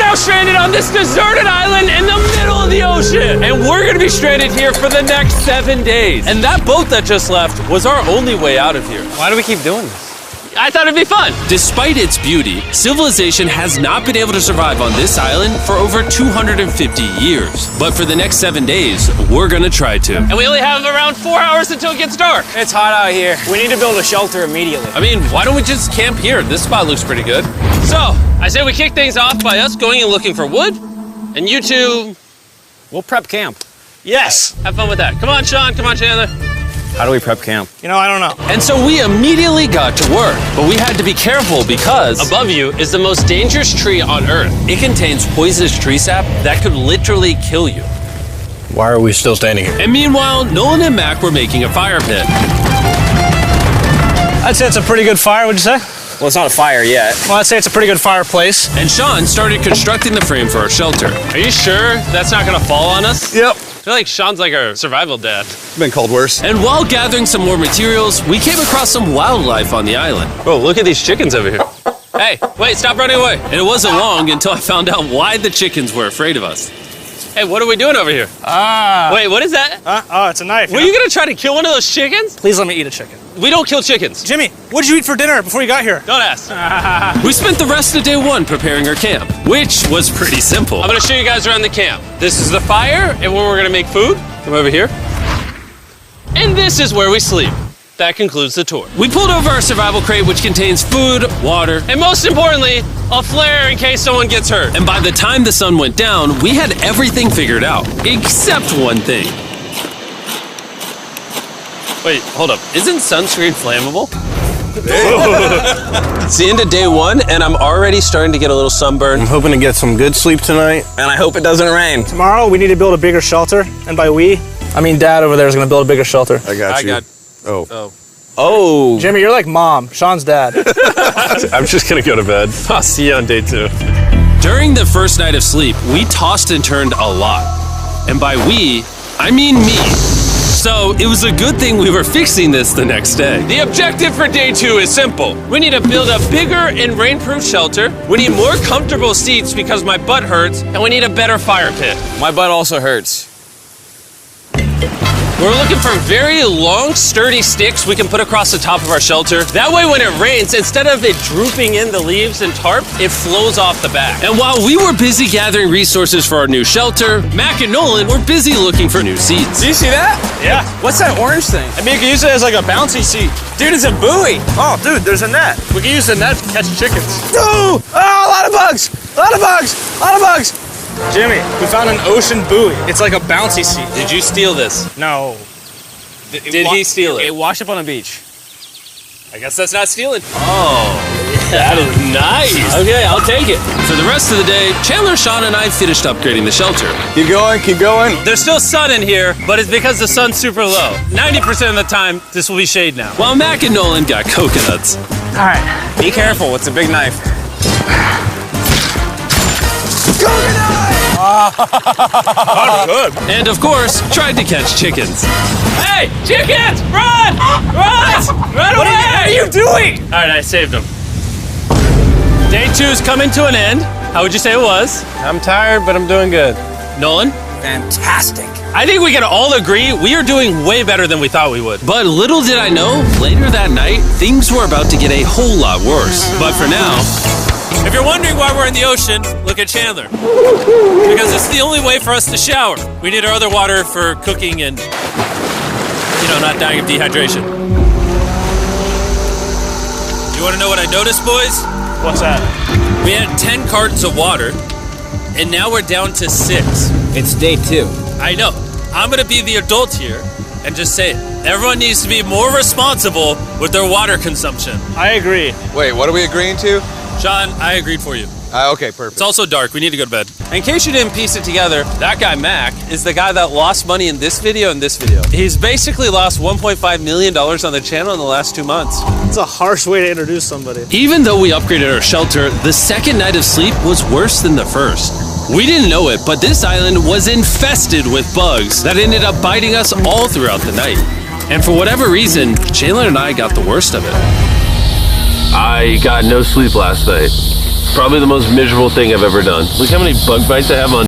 now stranded on this deserted island in the middle of the ocean. And we're gonna be stranded here for the next 7 days. And that boat that just left was our only way out of here. Why do we keep doing this? I thought it'd be fun. Despite its beauty, civilization has not been able to survive on this island for over 250 years. But for the next 7 days, we're gonna try to. And we only have around 4 hours until it gets dark. It's hot out here. We need to build a shelter immediately. I mean, why don't we just camp here? This spot looks pretty good. So, I say we kick things off by us going and looking for wood, and you two, We'll prep camp. yes, have fun with that. Come on, Sean, come on, Chandler. How do we prep camp? You know, I don't know. And so we immediately got to work, but we had to be careful because Above you is the most dangerous tree on Earth. it contains poisonous tree sap that could literally kill you. Why are we still standing here? And meanwhile, Nolan and Mac were making a fire pit. I'd say it's a pretty good fire, would you say? Well, it's not a fire yet. Well, I'd say it's a pretty good fireplace. And Sean started constructing the frame for our shelter. Are you sure that's not gonna fall on us? Yep. I feel like Sean's like our survival dad. Been called worse. And while gathering some more materials, we came across some wildlife on the island. Oh, look at these chickens over here. Hey, wait, stop running away. And it wasn't long until I found out why the chickens were afraid of us. Hey, what are we doing over here? Wait, what is that? Oh, it's a knife. Were you gonna try to kill one of those chickens? Please let me eat a chicken. We don't kill chickens. Jimmy, what did you eat for dinner before you got here? Don't ask. We spent the rest of day one preparing our camp, which was pretty simple. I'm gonna show you guys around the camp. This is the fire and where we're gonna make food. Come over here. And this is where we sleep. That concludes the tour. We pulled over our survival crate, which contains food, water, And most importantly, a flare in case someone gets hurt. and by the time the sun went down, we had everything figured out, except one thing. Wait, hold up. Isn't sunscreen flammable? It's the end of day one, and I'm already starting to get a little sunburn. I'm hoping to get some good sleep tonight. And I hope it doesn't rain. Tomorrow, we need to build a bigger shelter. And by we, I mean Dad over there is going to build a bigger shelter. I got you. Oh. Jimmy, you're like Mom, Sean's dad. I'm just gonna go to bed. I'll see you on day 2. During the first night of sleep, we tossed and turned a lot. And by we, I mean me. So it was a good thing we were fixing this the next day. The objective for day 2 is simple. We need to build a bigger and rainproof shelter. We need more comfortable seats because my butt hurts, and we need a better fire pit. My butt also hurts. We're looking for very long, sturdy sticks we can put across the top of our shelter. That way when it rains, instead of it drooping in the leaves and tarp, it flows off the back. And while we were busy gathering resources for our new shelter, Mac and Nolan were busy looking for new seats. Do you see that? Yeah. What's that orange thing? I mean, you can use it as like a bouncy seat. Dude, it's a buoy. Oh, dude, there's a net. We can use the net to catch chickens. Ooh! Oh, a lot of bugs! A lot of bugs! A lot of bugs! Jimmy, we found an ocean buoy. It's like a bouncy seat. Did you steal this? No. Did he steal it? It washed up on the beach. I guess that's not stealing. Oh, that is nice. Okay, I'll take it. For the rest of the day, Chandler, Sean, and I finished upgrading the shelter. Keep going, keep going. There's still sun in here, but it's because the sun's super low. 90% of the time, this will be shade now. While Mac and Nolan got coconuts. All right. Be careful, it's a big knife. And of course, tried to catch chickens. Hey, chickens, run! Run! Run away! What are you doing? All right, I saved them. Day 2's coming to an end. How would you say it was? I'm tired, but I'm doing good. Nolan? Fantastic. I think we can all agree we are doing way better than we thought we would. But little did I know, later that night, things were about to get a whole lot worse. But for now, If you're wondering why we're in the ocean, look at Chandler. Because it's the only way for us to shower. We need our other water for cooking and, not dying of dehydration. You want to know what I noticed, boys? What's that? We had 10 cartons of water, and now we're down to 6. It's day 2. I know. I'm going to be the adult here and just say it. Everyone needs to be more responsible with their water consumption. I agree. Wait, what are we agreeing to? Sean, I agreed for you. Okay, perfect. It's also dark. We need to go to bed. In case you didn't piece it together, that guy, Mac, is the guy that lost money in this video and this video. He's basically lost $1.5 million on the channel in the last 2 months. It's a harsh way to introduce somebody. even though we upgraded our shelter, the second night of sleep was worse than the first. We didn't know it, but this island was infested with bugs that ended up biting us all throughout the night. And for whatever reason, Chandler and I got the worst of it. I got no sleep last night. Probably the most miserable thing I've ever done. Look how many bug bites I have on